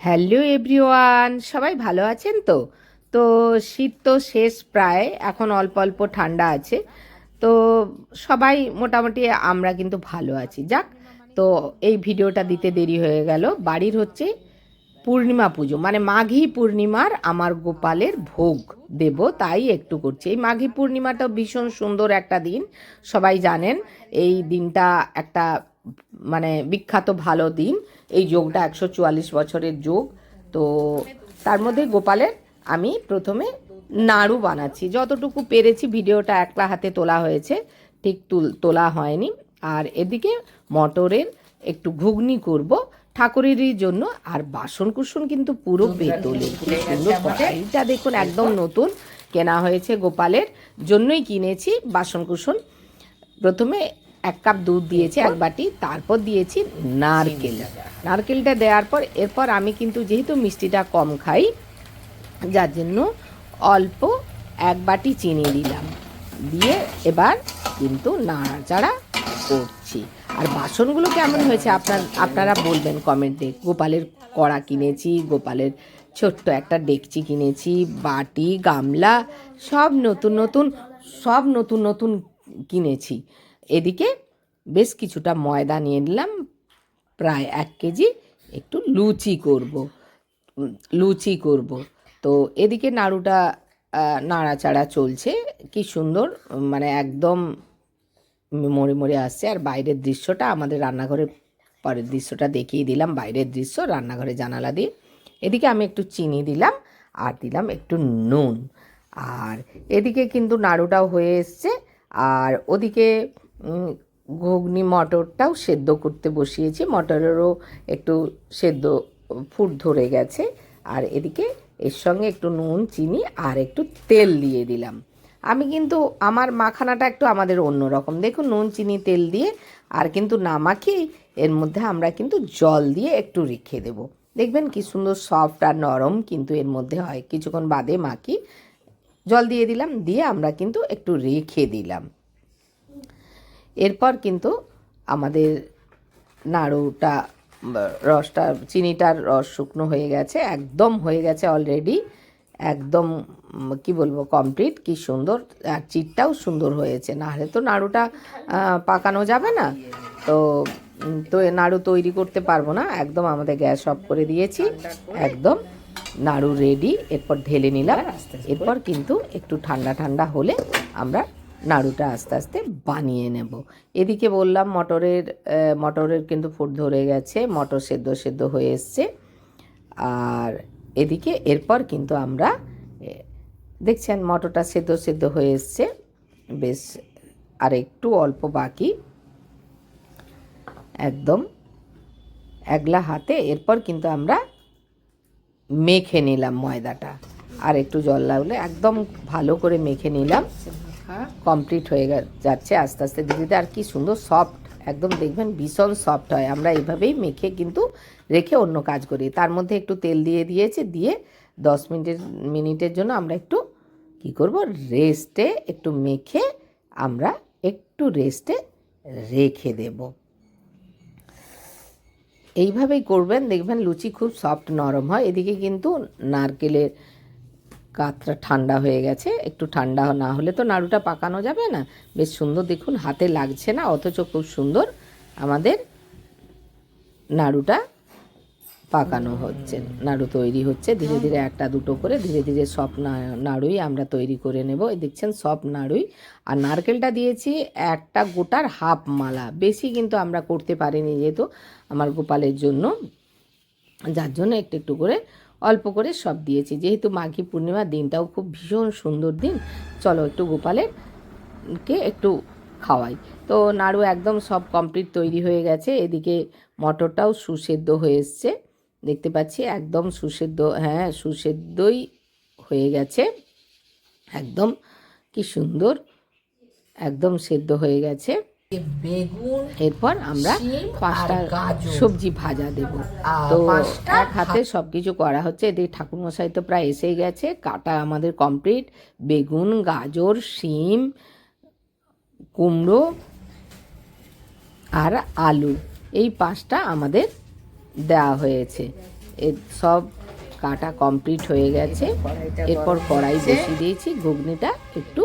Hello everyone, সবাই ভালো আছেন তো? তো শীত তো শেষ প্রায়, এখন অল্প অল্প ঠান্ডা আছে। তো সবাই মোটামুটি আমরা কিন্তু ভালো আছি। যাক, তো এই ভিডিওটা দিতে দেরি হয়ে গেল। বাড়ির হচ্ছে পূর্ণিমা পুজো, মানে মাঘী পূর্ণিমার আমার গোপালের ভোগ দেব, তাই একটু করছি। এই মাঘী পূর্ণিমাটা ভীষণ সুন্দর একটা দিন, সবাই জানেন। এই দিনটা একটা মানে বিখ্যাত ভালো দিন। এই যোগটা 144 বছরের যোগ। তো তার মধ্যে গোপালের আমি প্রথমে নাড়ু বানাচ্ছি, যতটুকু পেরেছি। ভিডিওটা একলা হাতে তোলা হয়েছে, ঠিক তোলা হয়নি। আর এদিকে মটরের একটু ঘুগনি করব ঠাকুরেরই জন্য। আর বাসন কুসন কিন্তু পুরো পেতলের, কি সুন্দর কড়াইটা দেখুন, একদম নতুন কেনা হয়েছে, গোপালের জন্যই কিনেছি বাসন কুসন। প্রথমে 1 কাপ দুধ দিয়েছি, 1 বাটি, তারপর দিয়েছি নারকেল। নারকেলটা দেওয়ার পর এরপর আমি কিন্তু যেহেতু মিষ্টিটা কম খাই, যার জন্য অল্প 1 বাটি চিনি দিলাম। দিয়ে এবার কিন্তু নাড়াচাড়া করছি। আর বাসনগুলো কেমন হয়েছে আপনারা বলবেন কমেন্টে। গোপালের কড়া কিনেছি, গোপালের ছোট্ট একটা ডেকচি কিনেছি, বাটি গামলা সব নতুন নতুন কিনেছি। এদিকে বেশ কিছুটা ময়দা নিয়ে নিলাম, প্রায় 1 কেজি। একটু লুচি করব। তো এদিকে নাড়ুটা নাড়াচাড়া চলছে, কি সুন্দর, মানে একদম মরে মরে আসছে। আর বাইরের দৃশ্যটা, আমাদের রান্নাঘরের পরের দৃশ্যটা দেখিয়ে দিলাম, বাইরের দৃশ্য রান্নাঘরে জানালা দিয়ে। এদিকে আমি একটু চিনি দিলাম, আর দিলাম একটু নুন। আর এদিকে কিন্তু নাড়ুটাও হয়ে এসছে। আর ওদিকে ঘুগনি মটরটাও সেদ্ধ করতে বসিয়েছি, মটরেরও একটু সেদ্ধ ফুট ধরে গেছে। আর এদিকে এর সঙ্গে একটু নুন, চিনি আর একটু তেল দিয়ে দিলাম। আমি কিন্তু আমার মাখানাটা একটু আমাদের অন্য রকম, দেখুন, নুন চিনি তেল দিয়ে। আর কিন্তু না মাখিয়ে এর মধ্যে আমরা কিন্তু জল দিয়ে একটু রেখে দেব, দেখবেন কি সুন্দর সফট আর নরম কিন্তু এর মধ্যে হয়। কিছুক্ষণ বাদে মাখি, জল দিয়ে দিলাম, দিয়ে আমরা কিন্তু একটু রেখে দিলাম। এরপর কিন্তু আমাদের নাড়ুটা, রসটা, চিনিটার রস শুকনো হয়ে গেছে, একদম হয়ে গেছে অলরেডি, একদম কি বলবো, কমপ্লিট। কি সুন্দর, আর চিটটাও সুন্দর হয়েছে, না হলে তো নাড়ুটা পাকানো যাবে না। তো তো নাড়ু তৈরি করতে পারবো না। একদম আমাদের গ্যাস অফ করে দিয়েছি, একদম নাড়ু রেডি। এরপর ঢেলে নিলাম। এরপর কিন্তু একটু ঠান্ডা ঠান্ডা হলে আমরা নাড়ুটা আস্তে আস্তে বানিয়ে নেব। এদিকে বললাম মটরের কিন্তু ফুট ধরে গেছে, মটর সেদ্ধ হয়ে এসছে। আর এদিকে এরপর কিন্তু আমরা দেখছেন মটরটা সেদ্ধ হয়ে এসছে বেশ, আর একটু অল্প বাকি, একদম একলা হাতে। এরপর কিন্তু আমরা মেখে নিলাম ময়দাটা, আর একটু জল লাগলে একদম ভালো করে মেখে নিলাম। কমপ্লিট হয়ে যাচ্ছে আস্তে আস্তে ধীরে ধীরে। আর কি সুন্দর সফট, একদম দেখবেন ভীষণ সফট হয়। আমরা এইভাবেই মেখে কিন্তু রেখে অন্য কাজ করি। তার মধ্যে একটু তেল দিয়ে দিয়েছি, দিয়ে 10 মিনিটের জন্য আমরা একটু কি করব, রেস্টে একটু মেখে আমরা একটু রেস্টে রেখে দেব। এইভাবেই করবেন, দেখবেন লুচি খুব সফট নরম হয়। এদিকে কিন্তু নারকেলের কাতটা ঠান্ডা হয়ে গেছে, একটু ঠান্ডা না হলে তো নাড়ুটা পাকানো যাবে না। বেশ সুন্দর, দেখুন হাতে লাগছে না, অথচ খুব সুন্দর আমাদের নাড়ুটা পাকানো হচ্ছে, নাড়ু তৈরি হচ্ছে ধীরে ধীরে, একটা দুটো করে ধীরে ধীরে সব নাড়ুই আমরা তৈরি করে নেব। এই দেখছেন সব নাড়ুই। আর নারকেলটা দিয়েছি একটা গোটার হাফ মালা, বেশি কিন্তু আমরা করতে পারিনি যেহেতু আমার গোপালের জন্য, যার জন্য একটু একটু করে অল্প করে সব দিয়েছি। যেহেতু মাঘী পূর্ণিমার দিনটাও খুব ভীষণ সুন্দর দিন, চলো একটু গোপালেরকে একটু খাওয়াই। তো নাড়ু একদম সব কমপ্লিট তৈরি হয়ে গেছে। এদিকে মটরটাও সুসেদ্ধ হয়ে এসছে, দেখতে পাচ্ছি একদম সুসেদ্ধ, হ্যাঁ সুসেদ্ধই হয়ে গেছে একদম, কি সুন্দর একদম সেদ্ধ হয়ে গেছে। বেগুন, এরপর আমরা 5টা সবজি ভাজা দেব। তো এক হাতে সব কিছু করা হচ্ছে। এদিকে ঠাকুরমশাই তো প্রায় এসেই গেছে, কাটা আমাদের কমপ্লিট। বেগুন, গাজর, শিম, কুমড়ো আর আলু, এই 5টা আমাদের দেওয়া হয়েছে। এর সব কাটা কমপ্লিট হয়ে গেছে। এরপর কড়াই বসিয়ে দিয়েছি, ঘুগনিটা একটু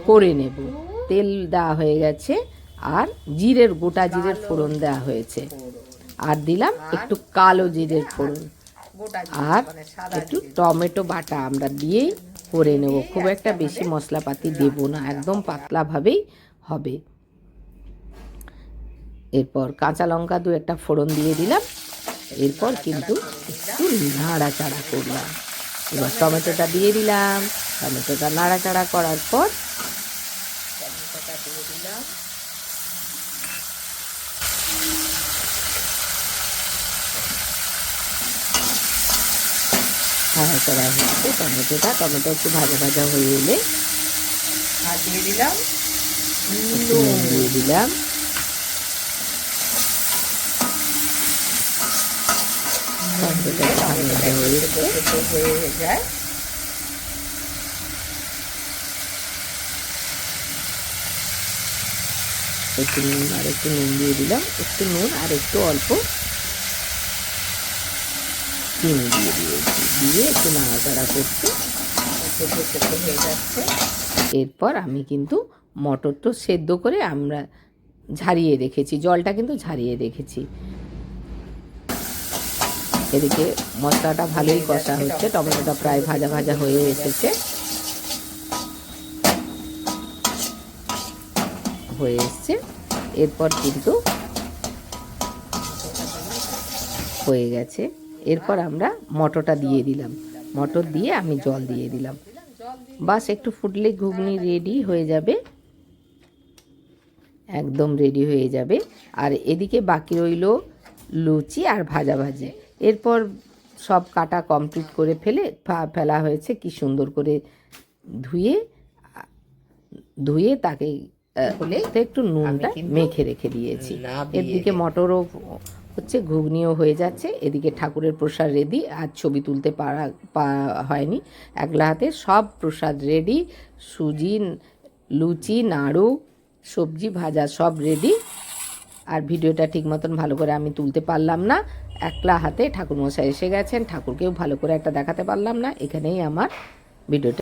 করে নেব। তেল দেওয়া হয়ে গেছে আর জিরের গোটা জিরের ফোড়ন দেওয়া হয়েছে, আর দিলাম একটু কালো জিরের ফোড়ন, আর একটু টমেটো বাটা আমরা দিয়েই করে নেব। খুব একটা বেশি মশলাপাতি দেব না, একদম পাতলাভাবেই হবে। এরপর কাঁচা লঙ্কা দু একটা ফোড়ন দিয়ে দিলাম। এরপর কিন্তু একটু নাড়াচাড়া করলাম। এবার টমেটোটা দিয়ে দিলাম। টমেটোটা নাড়াচাড়া করার পর টমেটোটা দিয়ে দিলাম। নাড়াচাড়া হচ্ছে টমেটো একটু ভাজা ভাজা হয়ে এলে আর দিয়ে দিলাম নুন দিয়ে দিলাম। হয়ে যায় একটু নুন আর একটু নুন দিয়ে দিলাম, একটু নুন আর একটু অল্প চিনি দিয়ে দিয়েছি, দিয়ে একটু নাড়াচাড়া করতে হয়ে যাচ্ছে। এরপর আমি কিন্তু মটরটা সেদ্ধ করে আমরা ঝারিয়ে রেখেছি, জলটা কিন্তু ঝারিয়ে রেখেছি। এদিকে মশলাটা ভালোই কষা হচ্ছে, টমেটোটা প্রায় ভাজা ভাজা হয়ে এসেছে, হয়ে এসছে। এরপর কিন্তু হয়ে গেছে। এরপর আমরা মটরটা দিয়ে দিলাম, মটর দিয়ে আমি জল দিয়ে দিলাম। বাস একটু ফুটলে ঘুগনি রেডি হয়ে যাবে, একদম রেডি হয়ে যাবে। আর এদিকে বাকি রইল লুচি আর ভাজাভাজি। এরপর সব কাটা কমপ্লিট করে ফেলা হয়েছে, কি সুন্দর করে ধুয়ে তাকে একটু নুনটা মেখে রেখে দিয়েছি। এদিকে মটরও হচ্ছে, ঘুগনিও হয়ে যাচ্ছে। এদিকে ঠাকুরের প্রসাদ রেডি, আর ছবি তুলতে হয়নি। একলা হাতে সব প্রসাদ রেডি, সুজি, লুচি, নাড়ু, সবজি ভাজা সব রেডি। আর ভিডিওটা ঠিক মতন ভালো করে আমি তুলতে পারলাম না, একলা হাতে ঠাকুরমশাই এসে গেছেন, ঠাকুরকেও ভালো করে একটা দেখাতে পারলাম না। এখানেই আমার ভিডিওটা